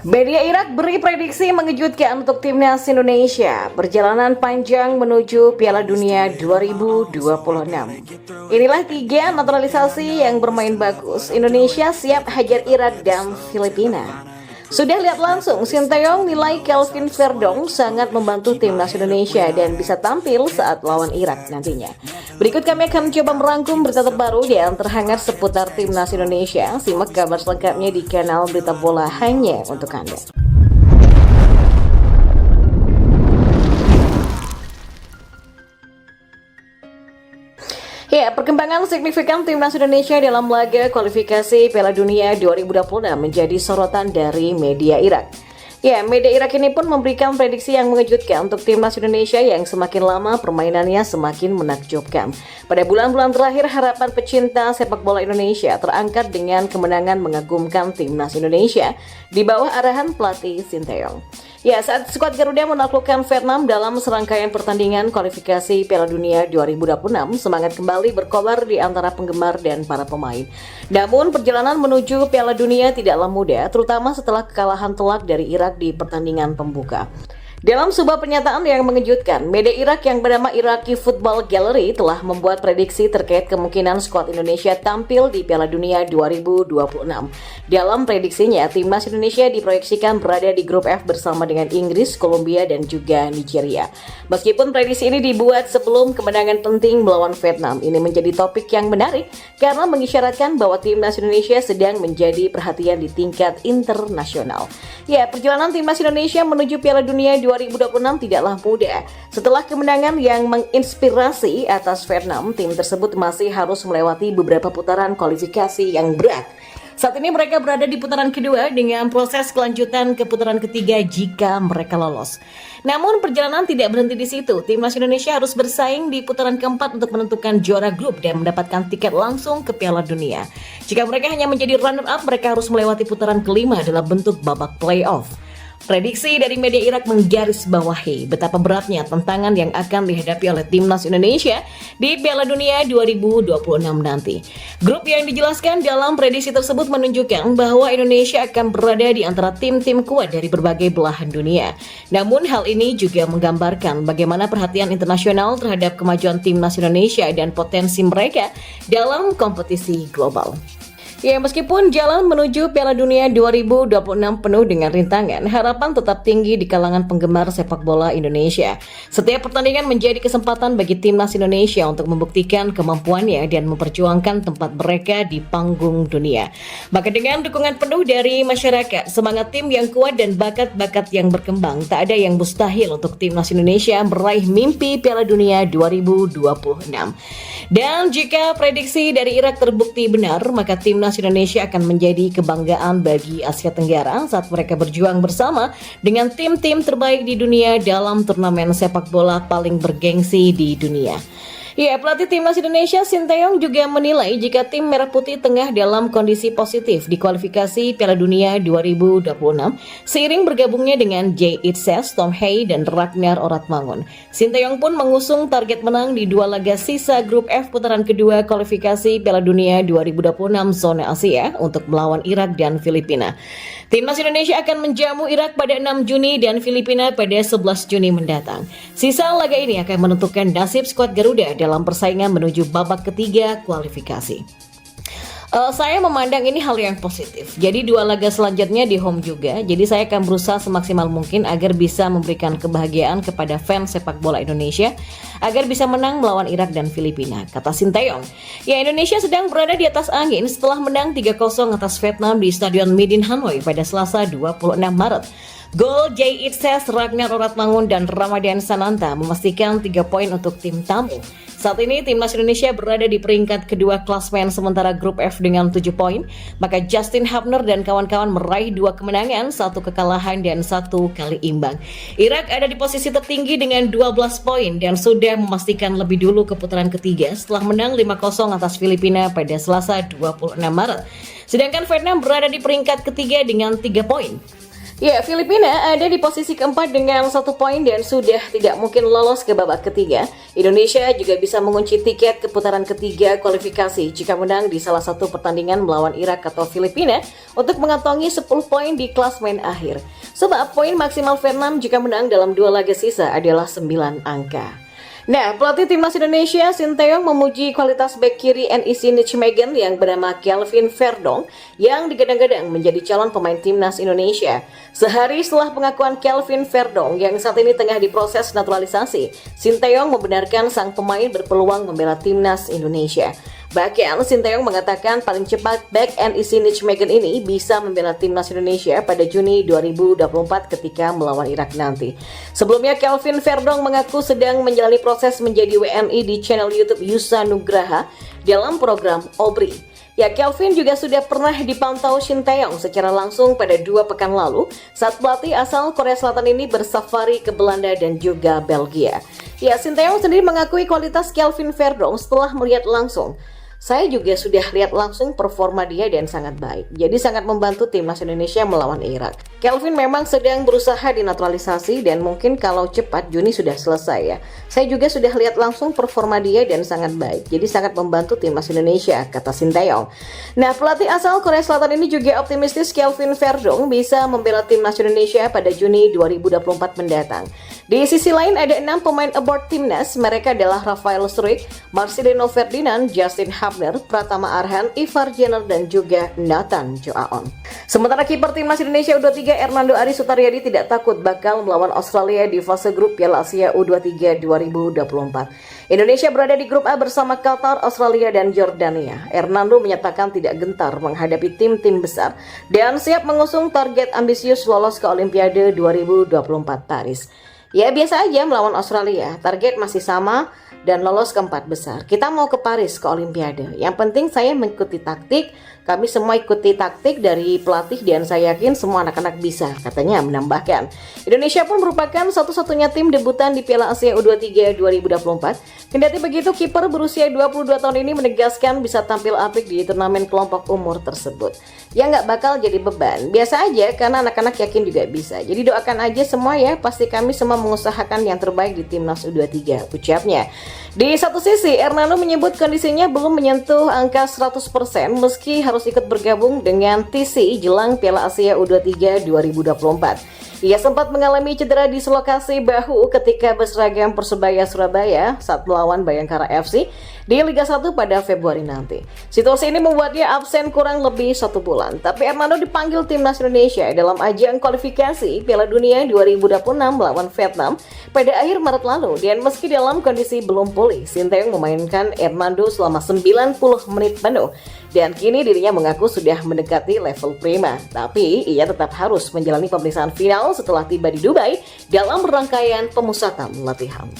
Media Irak beri prediksi mengejutkan untuk timnas Indonesia perjalanan panjang menuju Piala Dunia 2026. Inilah 3 naturalisasi yang bermain bagus. Indonesia siap hajar Irak dan Filipina. Sudah lihat langsung, Sinteyong nilai Kelvin Verdong sangat membantu timnas Indonesia dan bisa tampil saat lawan Irak nantinya. Berikut kami akan coba merangkum berita terbaru yang terhangat seputar timnas Indonesia. Simak kabar selengkapnya di kanal Berita Bola hanya untuk Anda. Ya, perkembangan signifikan timnas Indonesia dalam laga kualifikasi Piala Dunia 2026 menjadi sorotan dari media Irak. Ya, media Irak ini pun memberikan prediksi yang mengejutkan untuk timnas Indonesia yang semakin lama permainannya semakin menakjubkan. Pada bulan-bulan terakhir, harapan pecinta sepak bola Indonesia terangkat dengan kemenangan mengagumkan timnas Indonesia di bawah arahan pelatih Sinteyong. Ya, saat skuad Garuda menaklukkan Vietnam dalam serangkaian pertandingan kualifikasi Piala Dunia 2026, semangat kembali berkobar di antara penggemar dan para pemain. Namun, perjalanan menuju Piala Dunia tidaklah mudah, terutama setelah kekalahan telak dari Irak di pertandingan pembuka. Dalam sebuah pernyataan yang mengejutkan, media Irak yang bernama Iraqi Football Gallery telah membuat prediksi terkait kemungkinan skuad Indonesia tampil di Piala Dunia 2026. Dalam prediksinya, timnas Indonesia diproyeksikan berada di grup F bersama dengan Inggris, Kolombia, dan juga Nigeria. Meskipun prediksi ini dibuat sebelum kemenangan penting melawan Vietnam, ini menjadi topik yang menarik karena mengisyaratkan bahwa timnas Indonesia sedang menjadi perhatian di tingkat internasional. Ya, perjalanan timnas Indonesia menuju Piala Dunia 2026 tidaklah mudah. Setelah kemenangan yang menginspirasi atas Vietnam, tim tersebut masih harus melewati beberapa putaran kualifikasi yang berat. Saat ini mereka berada di putaran kedua dengan proses kelanjutan ke putaran ketiga jika mereka lolos. Namun perjalanan tidak berhenti di situ. Timnas Indonesia harus bersaing di putaran keempat untuk menentukan juara grup dan mendapatkan tiket langsung ke Piala Dunia. Jika mereka hanya menjadi runner-up, mereka harus melewati putaran kelima dalam bentuk babak playoff. Prediksi dari media Irak menggarisbawahi betapa beratnya tantangan yang akan dihadapi oleh timnas Indonesia di Piala Dunia 2026 nanti. Grup yang dijelaskan dalam prediksi tersebut menunjukkan bahwa Indonesia akan berada di antara tim-tim kuat dari berbagai belahan dunia. Namun hal ini juga menggambarkan bagaimana perhatian internasional terhadap kemajuan timnas Indonesia dan potensi mereka dalam kompetisi global. Ya, meskipun jalan menuju Piala Dunia 2026 penuh dengan rintangan, harapan tetap tinggi di kalangan penggemar sepak bola Indonesia. Setiap pertandingan menjadi kesempatan bagi timnas Indonesia untuk membuktikan kemampuannya dan memperjuangkan tempat mereka di panggung dunia. Maka dengan dukungan penuh dari masyarakat, semangat tim yang kuat dan bakat-bakat yang berkembang, tak ada yang mustahil untuk timnas Indonesia meraih mimpi Piala Dunia 2026. Dan jika prediksi dari Irak terbukti benar, maka timnas Indonesia akan menjadi kebanggaan bagi Asia Tenggara saat mereka berjuang bersama dengan tim-tim terbaik di dunia dalam turnamen sepak bola paling bergengsi di dunia. Ya, pelatih timnas Indonesia Sinteyong juga menilai jika tim Merah Putih tengah dalam kondisi positif di kualifikasi Piala Dunia 2026 seiring bergabungnya dengan Jay Itzes, Tom Hay, dan Ragnar Oratmangun. Sinteyong pun mengusung target menang di 2 laga sisa grup F putaran kedua kualifikasi Piala Dunia 2026 zona Asia untuk melawan Irak dan Filipina. Timnas Indonesia akan menjamu Irak pada 6 Juni dan Filipina pada 11 Juni mendatang. Sisa laga ini akan menentukan nasib skuad Garuda dalam persaingan menuju babak ketiga kualifikasi. Saya memandang ini hal yang positif. Jadi 2 laga selanjutnya di home juga. Jadi saya akan berusaha semaksimal mungkin agar bisa memberikan kebahagiaan kepada fans sepak bola Indonesia agar bisa menang melawan Irak dan Filipina, kata Sinteyong. Ya, Indonesia sedang berada di atas angin setelah menang 3-0 atas Vietnam di Stadion Midin Hanoi pada Selasa 26 Maret. Gol Jay Itzes, Ragnar Oratmangun, dan Ramadan Sananta memastikan 3 poin untuk tim tamu. Saat ini timnas Indonesia berada di peringkat kedua klasmen sementara grup F dengan 7 poin. Maka Justin Hubner dan kawan-kawan meraih 2 kemenangan, 1 kekalahan, dan 1 kali imbang. Irak ada di posisi tertinggi dengan 12 poin dan sudah memastikan lebih dulu ke putaran ketiga setelah menang 5-0 atas Filipina pada Selasa 26 Maret. Sedangkan Vietnam berada di peringkat ketiga dengan 3 poin. Ya, Filipina ada di posisi keempat dengan 1 poin dan sudah tidak mungkin lolos ke babak ketiga. Indonesia juga bisa mengunci tiket ke putaran ketiga kualifikasi jika menang di salah satu pertandingan melawan Irak atau Filipina untuk mengantongi 10 poin di klasmen akhir. Sebab poin maksimal Vietnam jika menang dalam 2 laga sisa adalah 9 angka. Nah, pelatih timnas Indonesia Sinteyong memuji kualitas bek kiri NEC Nijmegen yang bernama Kelvin Verdonk yang digadang-gadang menjadi calon pemain timnas Indonesia. Sehari setelah pengakuan Kelvin Verdonk yang saat ini tengah diproses naturalisasi, Sinteyong membenarkan sang pemain berpeluang membela timnas Indonesia. Bahkan Sinteyong mengatakan paling cepat bek NEC Nijmegen ini bisa membela timnas Indonesia pada Juni 2024 ketika melawan Irak nanti. Sebelumnya Kelvin Verdonk mengaku sedang menjalani proses menjadi WNI di channel YouTube Yusa Nugraha dalam program Obri. Ya, Kelvin juga sudah pernah dipantau Sinteyong secara langsung pada 2 pekan lalu saat pelatih asal Korea Selatan ini bersafari ke Belanda dan juga Belgia. Ya, Sinteyong sendiri mengakui kualitas Kelvin Verdonk setelah melihat langsung. Saya juga sudah lihat langsung performa dia dan sangat baik. Jadi sangat membantu timnas Indonesia melawan Irak. Kelvin memang sedang berusaha dinaturalisasi dan mungkin kalau cepat Juni sudah selesai ya. Saya juga sudah lihat langsung performa dia dan sangat baik. Jadi sangat membantu timnas Indonesia, kata Sinteyong. Nah, pelatih asal Korea Selatan ini juga optimistis Kelvin Verdonk bisa membela timnas Indonesia pada Juni 2024 mendatang. Di sisi lain ada 6 pemain aboard timnas. Mereka adalah Rafael Struijk, Marcelino Ferdinand, Justin Hubner, Pratama Arhan, Ivar Jenner, dan juga Nathan Joaon. Sementara kiper timnas Indonesia U23 Hernando Ari Sutaryadi tidak takut bakal melawan Australia di fase grup Piala Asia U23 2024. Indonesia berada di grup A bersama Qatar, Australia, dan Jordania. Hernando menyatakan tidak gentar menghadapi tim-tim besar dan siap mengusung target ambisius lolos ke Olimpiade 2024 Paris. Ya, biasa aja melawan Australia, target masih sama dan lolos ke 4 besar. Kita mau ke Paris, ke Olimpiade. Yang penting saya mengikuti taktik, kami semua ikuti taktik dari pelatih dan saya yakin semua anak-anak bisa, katanya menambahkan. Indonesia pun merupakan satu-satunya tim debutan di Piala Asia U23 2024. Kendati begitu, kiper berusia 22 tahun ini menegaskan bisa tampil apik di turnamen kelompok umur tersebut. Ya nggak bakal jadi beban, biasa aja karena anak-anak yakin juga bisa. Jadi doakan aja semua ya, pasti kami semua mengusahakan yang terbaik di timnas U23, ucapnya. Di satu sisi, Hernando menyebut kondisinya belum menyentuh angka 100% meski harus ikut bergabung dengan TC jelang Piala Asia U23 2024. Ia sempat mengalami cedera dislokasi bahu ketika berseragam Persebaya Surabaya saat melawan Bayangkara FC di Liga 1 pada Februari nanti. Situasi ini membuatnya absen kurang lebih 1 bulan. Tapi Hernando dipanggil timnas Indonesia dalam ajang kualifikasi Piala Dunia 2026 melawan Vietnam pada akhir Maret lalu. Dan meski dalam kondisi belum pulih, Sinteyong memainkan Hernando selama 90 menit penuh. Dan kini dirinya mengaku sudah mendekati level prima. Tapi ia tetap harus menjalani pemeriksaan final setelah tiba di Dubai dalam rangkaian pemusatan latihan.